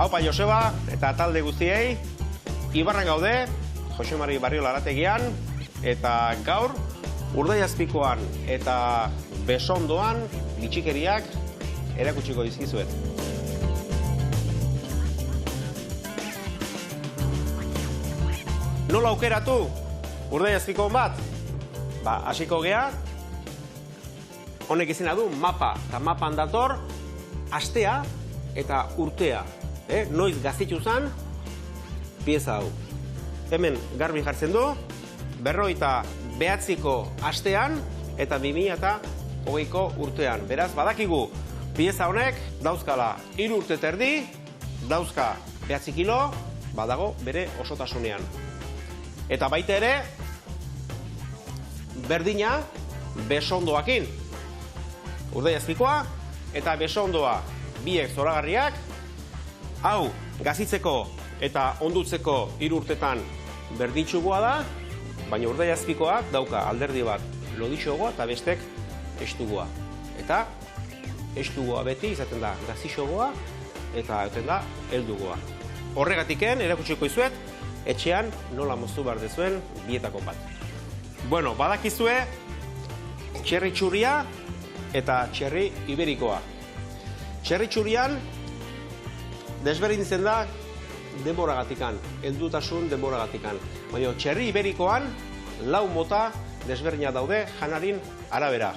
Haupa Joseba eta talde guztiei, Ibarran gaude, Jose Mari Barriola Arategian, eta gaur Urdaiazpikoan eta Besondoan bitxikeriak erakutsiko dizkizuet. Nola aukeratu Urdaiazpikoan bat? Hasiko gea, honek izena du mapa, eta mapan dator astea eta urtea. Noiz gazitu zen pieza hau. Hemen garbi jartzen du, 49ko astean eta 2020ko urtean. Beraz, badakigu pieza honek dauzkala 3 urte terdi, dauzka 9 kilo, badago bere osotasunean. Eta baita ere, berdina Besondoakin. Urdaiazpikoa eta Besondoa biek zoragarriak. Hau, gazitzeko eta ondutzeko 3 urtetan berdintxugoa da, baina Urdaiazpikoak dauka alderdi bat lodixogoa eta bestek estugoa. Eta estugoa beti izaten da gazixogoa eta izaten da heldugoa. Horregatiken erakutsiko izuet, etxean nola moztu behar dezuen bietako bat. Bueno, badakizue txerri txurria eta txerri iberikoa. Txerri txurrian desberdintzen da denboragatikan, heldutasun denboragatikan. Baina txerri iberikoan 4 mota desberdina daude janarin arabera.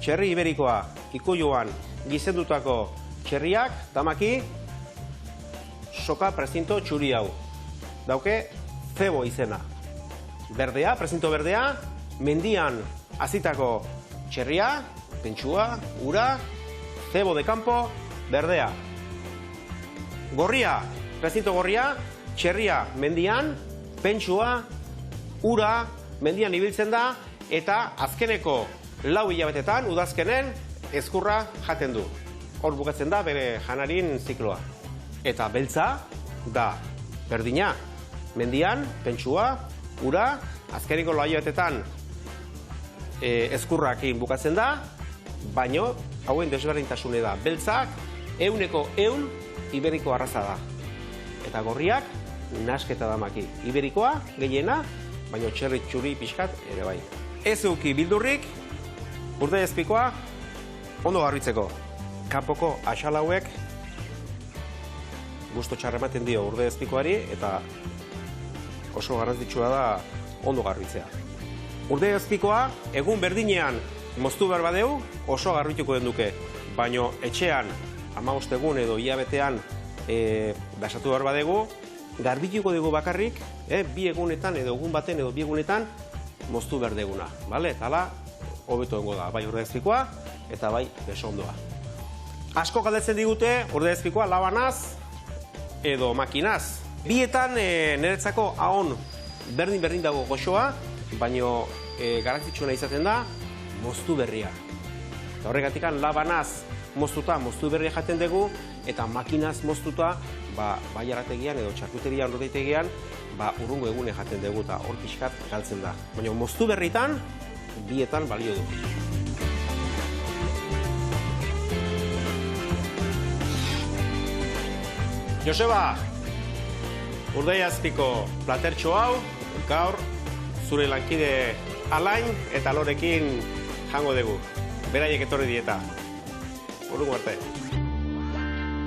Txerri iberikoa ikuioan gizendutako txerriak damaki soka prezinto txuri hau. Dauke zebo izena. Berdea, prezinto berdea, mendian hazitako txerria, pentsua, ura, zebo de campo, berdea. Gorria, prezinto gorria, txerria mendian, pentsua, ura, mendian ibiltzen da, eta azkeneko 4 hilabetetan, udazkenen, ezkurra jaten du. Hor bukatzen da bere janarin zikloa. Eta beltza da berdina. Mendian, pentsua, ura, azkeneko 4 hilabetetan ezkurrakin bukatzen da, baino hauen desberdintasune da. Beltzak 100% iberiko arraza da. Eta gorriak nasketa damaki. Iberikoa gehiena, baino txerri txuri pixkat ere bai. Ez euki bildurrik, Urdaiazpikoa ondo garbitzeko. Kanpoko axalauek gusto txarra ematen dio Urdaiazpikoari eta oso garrantzitsua da ondo garbitzea. Urdaiazpikoa egun berdinean moztu behar badeu oso garbituko den duke, baino etxean 15 egun edo hilabetean basatu behar badegu, garbituko dugu bakarrik, 2 egunetan edo egun baten edo 2 egunetan moztu behar deguna. Eta hobeto dengo da, bai Urdaiazpikoa eta bai Besondoa. Asko galdetzen digute Urdaiazpikoa labanaz edo makinaz. Bietan niretzako ahon berdin dago goxoa, baino garrantzitsuena izaten da moztu berria. Eta horregatikan labanaz moztuta moztu berria jaten dugu, eta makinaz moztuta bai arategian edo txarkuterian rodaitegian urrungo egune jaten dugu eta hor pixkat galtzen da. Baina moztu berritan, bietan balio du. Joseba, Urdaiazpiko platertxo hau, gaur zure lankide Alain eta Lorekin jango dugu. Beraiek etorri dieta. Urrungo arte.